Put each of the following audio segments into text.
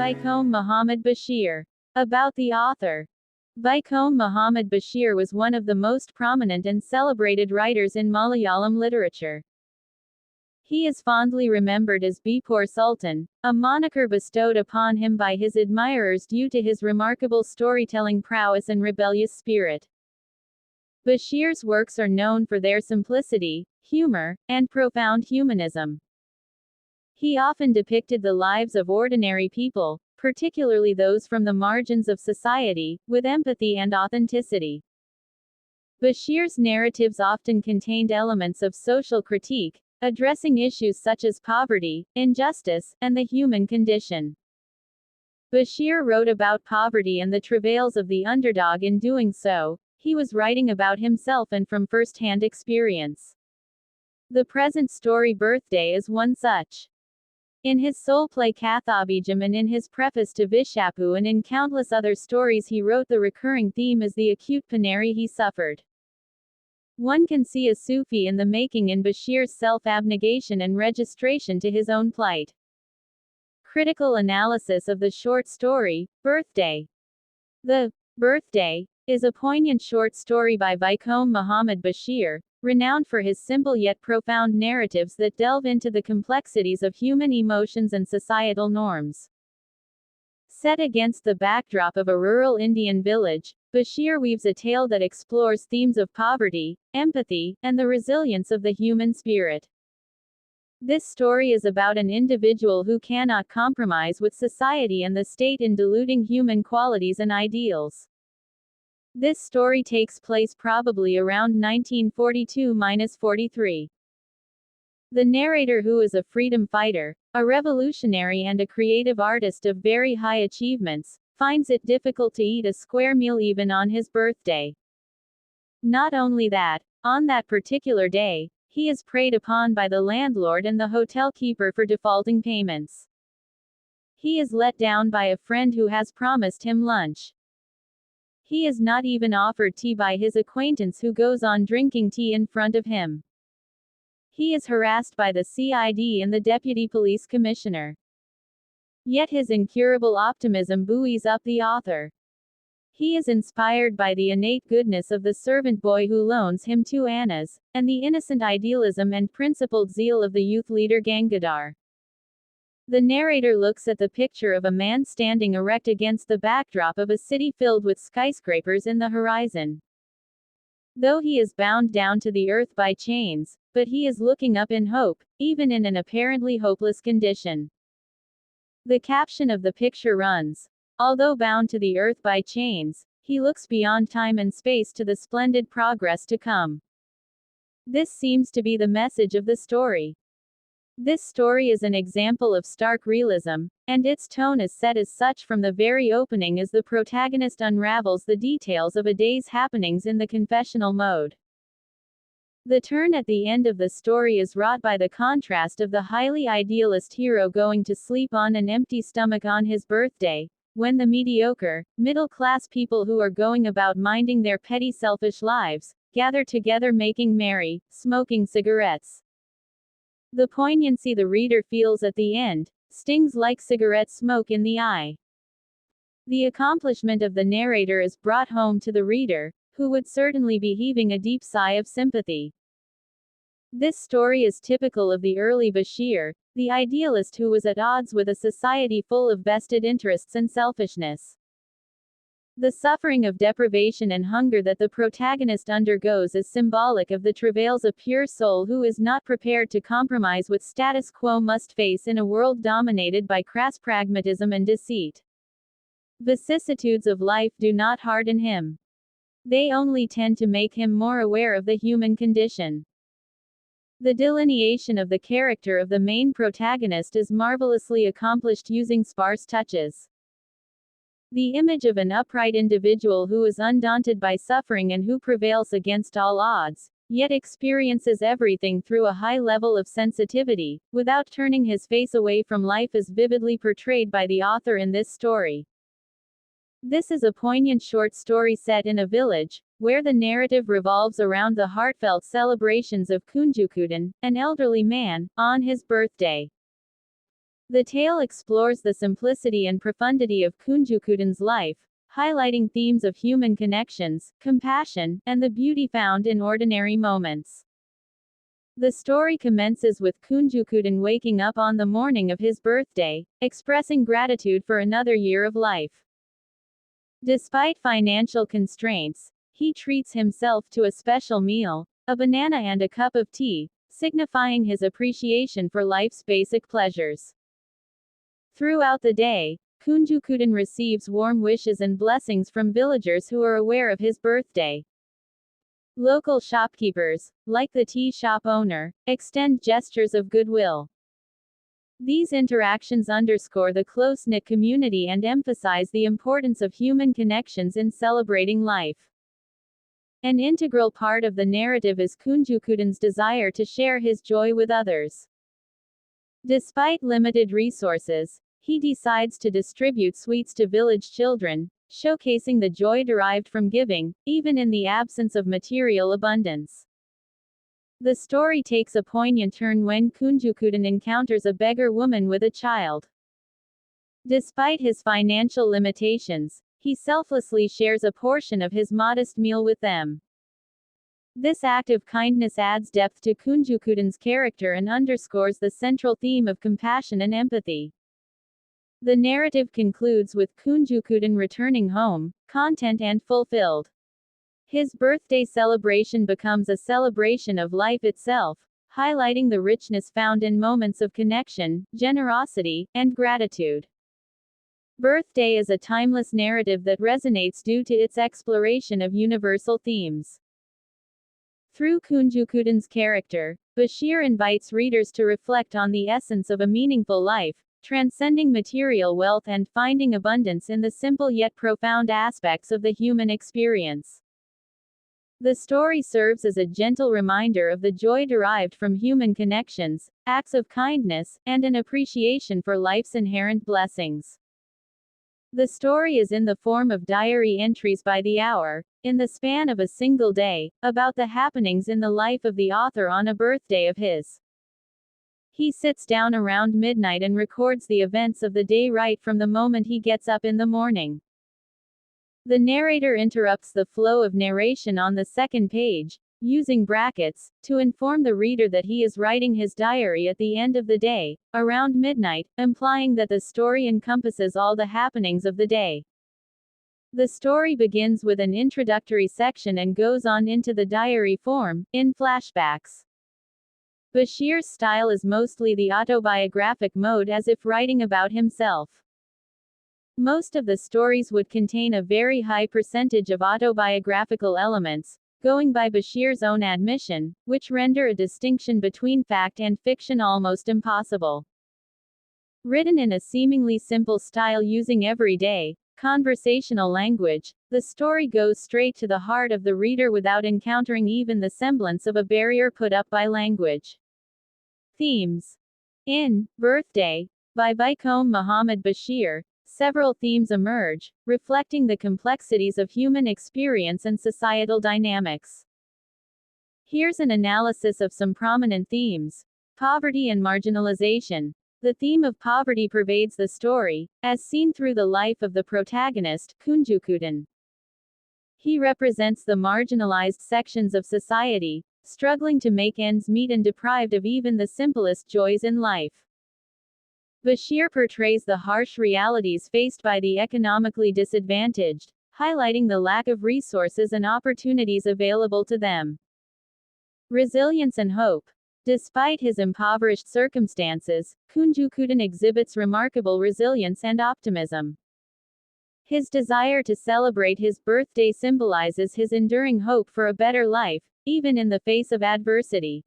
Vaikom Muhammad Basheer. About the author. Vaikom Muhammad Basheer was one of the most prominent and celebrated writers in Malayalam literature. He is fondly remembered as Bipur Sultan, a moniker bestowed upon him by his admirers due to his remarkable storytelling prowess and rebellious spirit. Basheer's works are known for their simplicity, humor, and profound humanism. He often depicted the lives of ordinary people, particularly those from the margins of society, with empathy and authenticity. Basheer's narratives often contained elements of social critique, addressing issues such as poverty, injustice, and the human condition. Basheer wrote about poverty and the travails of the underdog. In doing so, he was writing about himself and from first-hand experience. The present story Birthday is one such. In his soul play Kathabijam and in his preface to Vishapu and in countless other stories he wrote, the recurring theme is the acute penury he suffered. One can see a Sufi in the making in Basheer's self-abnegation and registration to his own plight. Critical analysis of the short story, Birthday. The Birthday is a poignant short story by Vaikom Muhammad Basheer, renowned for his simple yet profound narratives that delve into the complexities of human emotions and societal norms. Set against the backdrop of a rural Indian village, Basheer weaves a tale that explores themes of poverty, empathy, and the resilience of the human spirit. This story is about an individual who cannot compromise with society and the state in diluting human qualities and ideals. This story takes place probably around 1942–43. The narrator, who is a freedom fighter, a revolutionary and a creative artist of very high achievements, finds it difficult to eat a square meal even on his birthday. Not only that, on that particular day, he is preyed upon by the landlord and the hotel keeper for defaulting payments. He is let down by a friend who has promised him lunch. He is not even offered tea by his acquaintance who goes on drinking tea in front of him. He is harassed by the CID and the deputy police commissioner. Yet his incurable optimism buoys up the author. He is inspired by the innate goodness of the servant boy who loans him 2 annas, and the innocent idealism and principled zeal of the youth leader Gangadhar. The narrator looks at the picture of a man standing erect against the backdrop of a city filled with skyscrapers in the horizon. Though he is bound down to the earth by chains, but he is looking up in hope, even in an apparently hopeless condition. The caption of the picture runs, "Although bound to the earth by chains, he looks beyond time and space to the splendid progress to come." This seems to be the message of the story. This story is an example of stark realism, and its tone is set as such from the very opening as the protagonist unravels the details of a day's happenings in the confessional mode. The turn at the end of the story is wrought by the contrast of the highly idealist hero going to sleep on an empty stomach on his birthday, when the mediocre, middle-class people who are going about minding their petty selfish lives, gather together making merry, smoking cigarettes. The poignancy the reader feels at the end stings like cigarette smoke in the eye. The accomplishment of the narrator is brought home to the reader, who would certainly be heaving a deep sigh of sympathy. This story is typical of the early Basheer, the idealist who was at odds with a society full of vested interests and selfishness. The suffering of deprivation and hunger that the protagonist undergoes is symbolic of the travails a pure soul who is not prepared to compromise with status quo must face in a world dominated by crass pragmatism and deceit. Vicissitudes of life do not harden him. They only tend to make him more aware of the human condition. The delineation of the character of the main protagonist is marvelously accomplished using sparse touches. The image of an upright individual who is undaunted by suffering and who prevails against all odds, yet experiences everything through a high level of sensitivity, without turning his face away from life, is vividly portrayed by the author in this story. This is a poignant short story set in a village, where the narrative revolves around the heartfelt celebrations of Kunjukudan, an elderly man, on his birthday. The tale explores the simplicity and profundity of Kunjukuden's life, highlighting themes of human connections, compassion, and the beauty found in ordinary moments. The story commences with Kunjukuden waking up on the morning of his birthday, expressing gratitude for another year of life. Despite financial constraints, he treats himself to a special meal, a banana and a cup of tea, signifying his appreciation for life's basic pleasures. Throughout the day, Kunjukuden receives warm wishes and blessings from villagers who are aware of his birthday. Local shopkeepers, like the tea shop owner, extend gestures of goodwill. These interactions underscore the close-knit community and emphasize the importance of human connections in celebrating life. An integral part of the narrative is Kunjukuden's desire to share his joy with others. Despite limited resources, he decides to distribute sweets to village children, showcasing the joy derived from giving, even in the absence of material abundance. The story takes a poignant turn when Kunjukuden encounters a beggar woman with a child. Despite his financial limitations, he selflessly shares a portion of his modest meal with them. This act of kindness adds depth to Kunjukuden's character and underscores the central theme of compassion and empathy. The narrative concludes with Kunjukuden returning home, content and fulfilled. His birthday celebration becomes a celebration of life itself, highlighting the richness found in moments of connection, generosity, and gratitude. Birthday is a timeless narrative that resonates due to its exploration of universal themes. Through Kunjukuden's character, Basheer invites readers to reflect on the essence of a meaningful life, transcending material wealth and finding abundance in the simple yet profound aspects of the human experience. The story serves as a gentle reminder of the joy derived from human connections, acts of kindness, and an appreciation for life's inherent blessings. The story is in the form of diary entries by the hour, in the span of a single day, about the happenings in the life of the author on a birthday of his. He sits down around midnight and records the events of the day right from the moment he gets up in the morning. The narrator interrupts the flow of narration on the second page, using brackets, to inform the reader that he is writing his diary at the end of the day, around midnight, implying that the story encompasses all the happenings of the day. The story begins with an introductory section and goes on into the diary form, in flashbacks. Basheer's style is mostly the autobiographic mode, as if writing about himself. Most of the stories would contain a very high percentage of autobiographical elements, going by Basheer's own admission, which render a distinction between fact and fiction almost impossible. Written in a seemingly simple style using everyday, conversational language, the story goes straight to the heart of the reader without encountering even the semblance of a barrier put up by language. Themes. In Birthday, by Vaikom Muhammad Basheer, several themes emerge, reflecting the complexities of human experience and societal dynamics. Here's an analysis of some prominent themes. Poverty and marginalization. The theme of poverty pervades the story, as seen through the life of the protagonist, Kunjukuden. He represents the marginalized sections of society, struggling to make ends meet and deprived of even the simplest joys in life. Basheer portrays the harsh realities faced by the economically disadvantaged, highlighting the lack of resources and opportunities available to them. Resilience and hope. Despite his impoverished circumstances, Kunjukuden exhibits remarkable resilience and optimism. His desire to celebrate his birthday symbolizes his enduring hope for a better life, even in the face of adversity.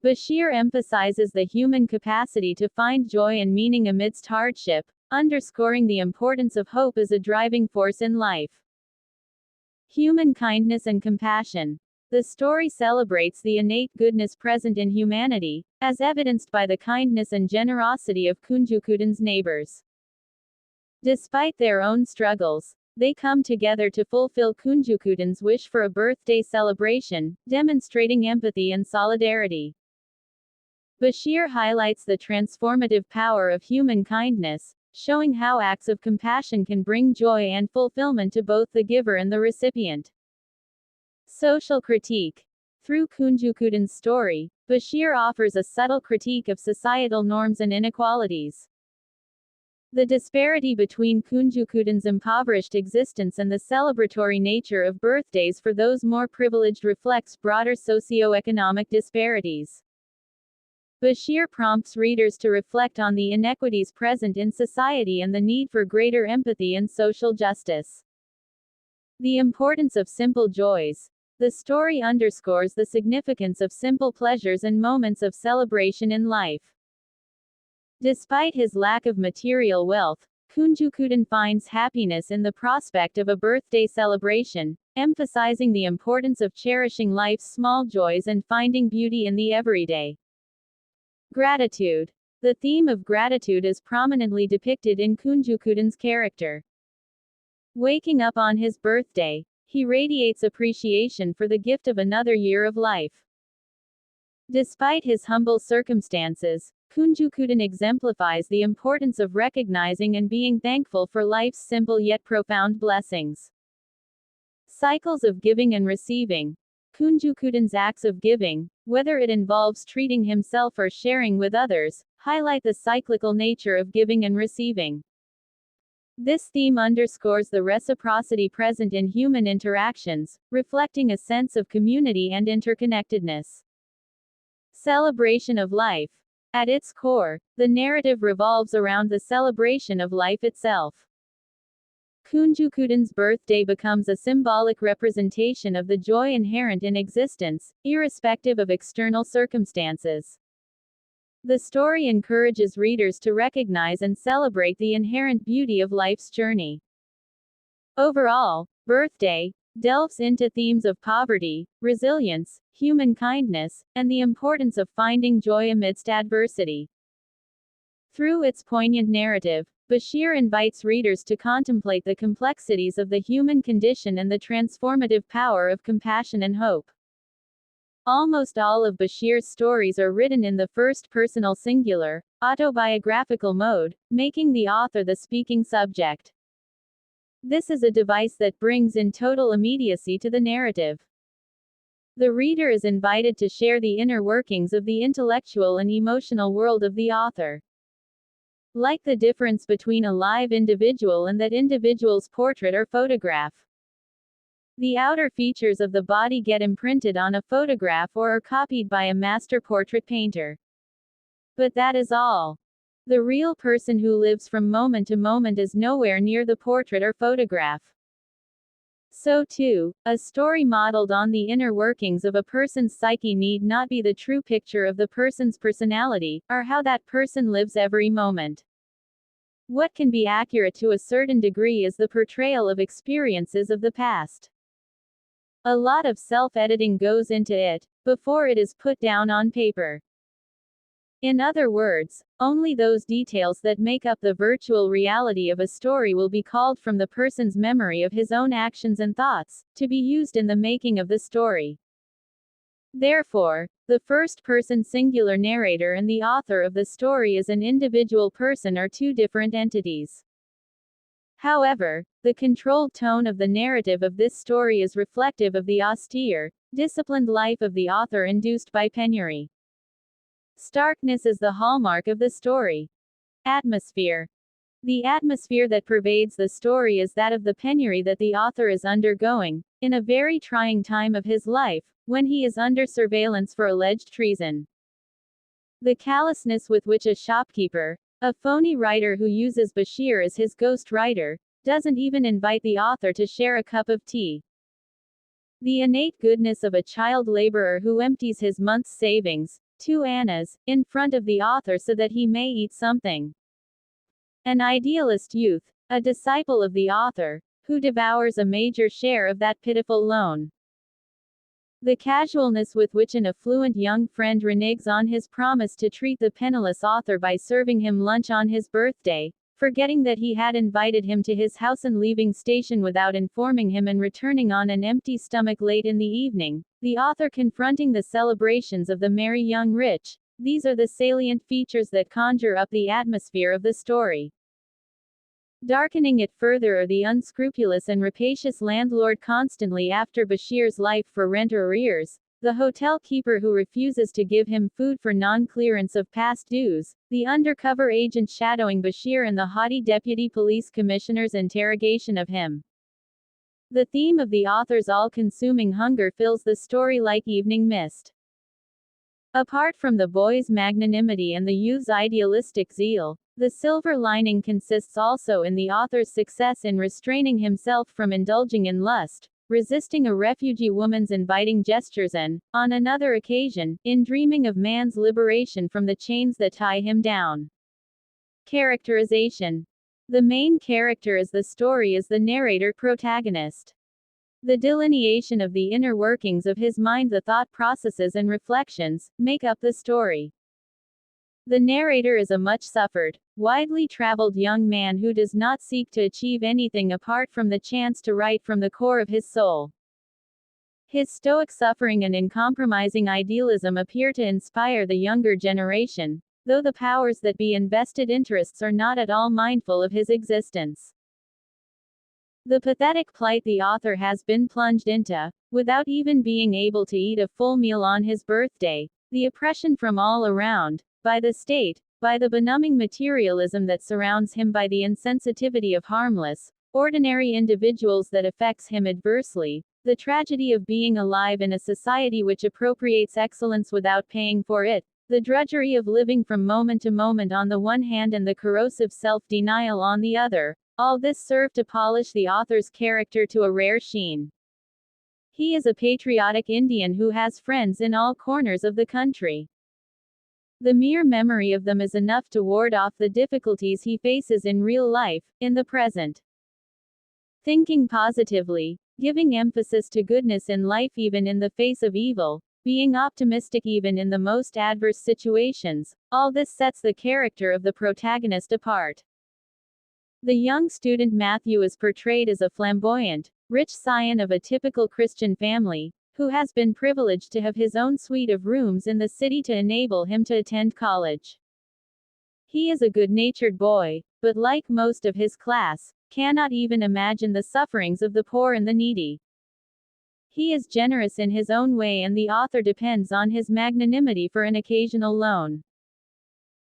Basheer emphasizes the human capacity to find joy and meaning amidst hardship, underscoring the importance of hope as a driving force in life. Human kindness and compassion. The story celebrates the innate goodness present in humanity, as evidenced by the kindness and generosity of Kunjukuden's neighbors. Despite their own struggles, they come together to fulfill Kunjukuden's wish for a birthday celebration, demonstrating empathy and solidarity. Basheer highlights the transformative power of human kindness, showing how acts of compassion can bring joy and fulfillment to both the giver and the recipient. Social critique. Through Kunjukudan's story, Basheer offers a subtle critique of societal norms and inequalities. The disparity between Kunjukudan's impoverished existence and the celebratory nature of birthdays for those more privileged reflects broader socio-economic disparities. Basheer prompts readers to reflect on the inequities present in society and the need for greater empathy and social justice. The importance of simple joys. The story underscores the significance of simple pleasures and moments of celebration in life. Despite his lack of material wealth, Kunjukudan finds happiness in the prospect of a birthday celebration, emphasizing the importance of cherishing life's small joys and finding beauty in the everyday. Gratitude. The theme of gratitude is prominently depicted in Kunjukudan's character. Waking up on his birthday, he radiates appreciation for the gift of another year of life. Despite his humble circumstances, Kunjukudan exemplifies the importance of recognizing and being thankful for life's simple yet profound blessings. Cycles of giving and receiving. Kunjukudan's acts of giving, whether it involves treating himself or sharing with others, highlight the cyclical nature of giving and receiving. This theme underscores the reciprocity present in human interactions, reflecting a sense of community and interconnectedness. Celebration of life. At its core, the narrative revolves around the celebration of life itself. Kunjukudan's birthday becomes a symbolic representation of the joy inherent in existence, irrespective of external circumstances. The story encourages readers to recognize and celebrate the inherent beauty of life's journey. Overall, Birthday delves into themes of poverty, resilience, human kindness, and the importance of finding joy amidst adversity. Through its poignant narrative, Basheer invites readers to contemplate the complexities of the human condition and the transformative power of compassion and hope. Almost all of Basheer's stories are written in the first-personal singular, autobiographical mode, making the author the speaking subject. This is a device that brings in total immediacy to the narrative. The reader is invited to share the inner workings of the intellectual and emotional world of the author. Like the difference between a live individual and that individual's portrait or photograph. The outer features of the body get imprinted on a photograph or are copied by a master portrait painter. But that is all. The real person who lives from moment to moment is nowhere near the portrait or photograph. So too, a story modeled on the inner workings of a person's psyche need not be the true picture of the person's personality, or how that person lives every moment. What can be accurate to a certain degree is the portrayal of experiences of the past. A lot of self-editing goes into it, before it is put down on paper. In other words, only those details that make up the virtual reality of a story will be called from the person's memory of his own actions and thoughts, to be used in the making of the story. Therefore, the first-person singular narrator and the author of the story is an individual person or two different entities. However, the controlled tone of the narrative of this story is reflective of the austere, disciplined life of the author induced by penury. Starkness is the hallmark of the story. Atmosphere. The atmosphere that pervades the story is that of the penury that the author is undergoing, in a very trying time of his life, when he is under surveillance for alleged treason. The callousness with which a shopkeeper, a phony writer who uses Basheer as his ghost writer, doesn't even invite the author to share a cup of tea. The innate goodness of a child laborer who empties his month's savings, 2 annas, in front of the author so that he may eat something. An idealist youth, a disciple of the author, who devours a major share of that pitiful loan. The casualness with which an affluent young friend reneges on his promise to treat the penniless author by serving him lunch on his birthday, forgetting that he had invited him to his house and leaving station without informing him and returning on an empty stomach late in the evening, the author confronting the celebrations of the merry young rich, These are the salient features that conjure up the atmosphere of the story. Darkening it further are the unscrupulous and rapacious landlord constantly after Basheer's life for rent arrears, the hotel keeper who refuses to give him food for non-clearance of past dues, the undercover agent shadowing Basheer and the haughty deputy police commissioner's interrogation of him. The theme of the author's all-consuming hunger fills the story like evening mist. Apart from the boy's magnanimity and the youth's idealistic zeal, the silver lining consists also in the author's success in restraining himself from indulging in lust, resisting a refugee woman's inviting gestures and, on another occasion, in dreaming of man's liberation from the chains that tie him down. Characterization. The main character as the story is the narrator protagonist. The delineation of the inner workings of his mind, the thought processes and reflections, make up the story. The narrator is a much-suffered, widely traveled young man who does not seek to achieve anything apart from the chance to write from the core of his soul. His stoic suffering and uncompromising idealism appear to inspire the younger generation, though the powers that be and vested interests are not at all mindful of his existence. The pathetic plight the author has been plunged into, without even being able to eat a full meal on his birthday, the oppression from all around, by the state, by the benumbing materialism that surrounds him, by the insensitivity of harmless, ordinary individuals that affects him adversely, the tragedy of being alive in a society which appropriates excellence without paying for it, the drudgery of living from moment to moment on the one hand and the corrosive self-denial on the other, all this serve to polish the author's character to a rare sheen. He is a patriotic Indian who has friends in all corners of the country. The mere memory of them is enough to ward off the difficulties he faces in real life, in the present. Thinking positively, giving emphasis to goodness in life even in the face of evil, being optimistic even in the most adverse situations, all this sets the character of the protagonist apart. The young student Matthew is portrayed as a flamboyant, rich scion of a typical Christian family, who has been privileged to have his own suite of rooms in the city to enable him to attend college. He is a good-natured boy, but like most of his class, cannot even imagine the sufferings of the poor and the needy. He is generous in his own way and the author depends on his magnanimity for an occasional loan.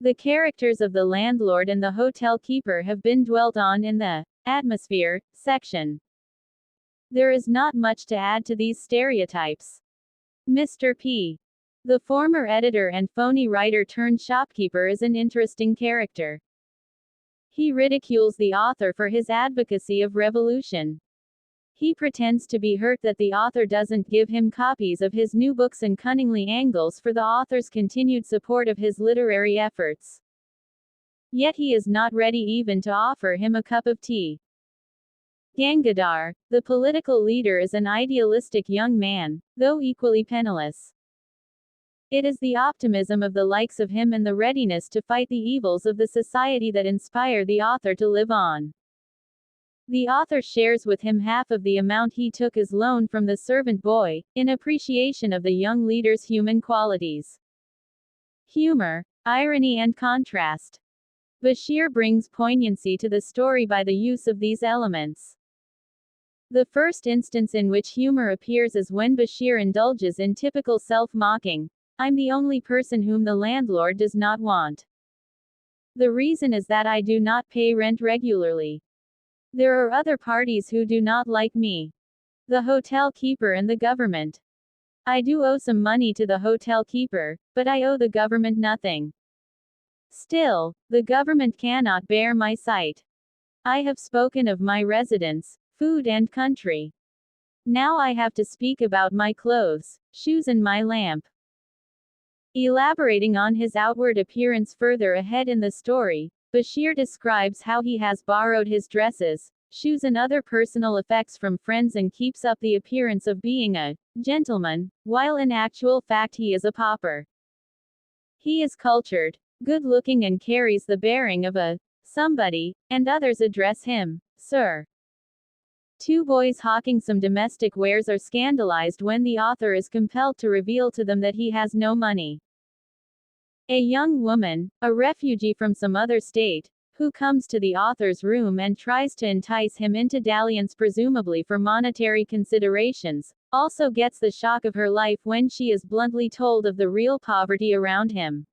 The characters of the landlord and the hotel keeper have been dwelt on in the atmosphere section. There is not much to add to these stereotypes. Mr. P. The former editor and phony writer turned shopkeeper is an interesting character. He ridicules the author for his advocacy of revolution. He pretends to be hurt that the author doesn't give him copies of his new books and cunningly angles for the author's continued support of his literary efforts. Yet he is not ready even to offer him a cup of tea. Gangadhar, the political leader, is an idealistic young man, though equally penniless. It is the optimism of the likes of him and the readiness to fight the evils of the society that inspire the author to live on. The author shares with him half of the amount he took as loan from the servant boy, in appreciation of the young leader's human qualities. Humor, irony and contrast. Basheer brings poignancy to the story by the use of these elements. The first instance in which humor appears is when Basheer indulges in typical self-mocking, "I'm the only person whom the landlord does not want. The reason is that I do not pay rent regularly. There are other parties who do not like me. The hotel keeper and the government. I do owe some money to the hotel keeper, but I owe the government nothing. Still, the government cannot bear my sight. I have spoken of my residence, food and country. Now I have to speak about my clothes, shoes and my lamp." Elaborating on his outward appearance further ahead in the story, Basheer describes how he has borrowed his dresses, shoes and other personal effects from friends and keeps up the appearance of being a gentleman, while in actual fact he is a pauper. He is cultured, good-looking and carries the bearing of a somebody, and others address him, "Sir." Two boys hawking some domestic wares are scandalized when the author is compelled to reveal to them that he has no money. A young woman, a refugee from some other state, who comes to the author's room and tries to entice him into dalliance presumably for monetary considerations, also gets the shock of her life when she is bluntly told of the real poverty around him.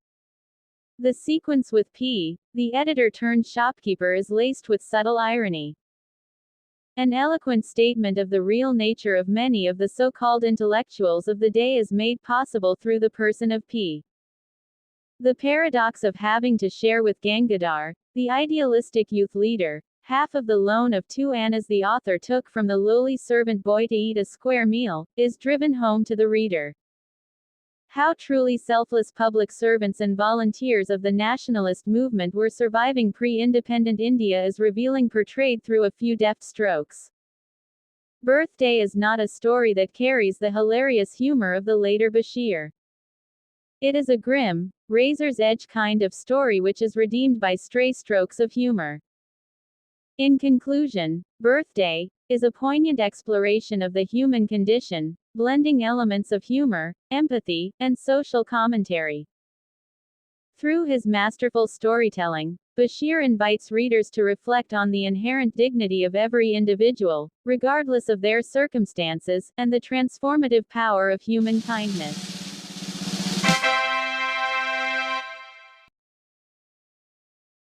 The sequence with P, the editor-turned-shopkeeper, is laced with subtle irony. An eloquent statement of the real nature of many of the so-called intellectuals of the day is made possible through the person of P. The paradox of having to share with Gangadhar, the idealistic youth leader, half of the loan of 2 annas the author took from the lowly servant boy to eat a square meal, is driven home to the reader. How truly selfless public servants and volunteers of the nationalist movement were surviving pre-independent India is revealing, portrayed through a few deft strokes. Birthday is not a story that carries the hilarious humor of the later Basheer. It is a grim, razor's edge kind of story which is redeemed by stray strokes of humor. In conclusion, Birthday is a poignant exploration of the human condition, blending elements of humor, empathy, and social commentary. Through his masterful storytelling, Basheer invites readers to reflect on the inherent dignity of every individual, regardless of their circumstances, and the transformative power of human kindness.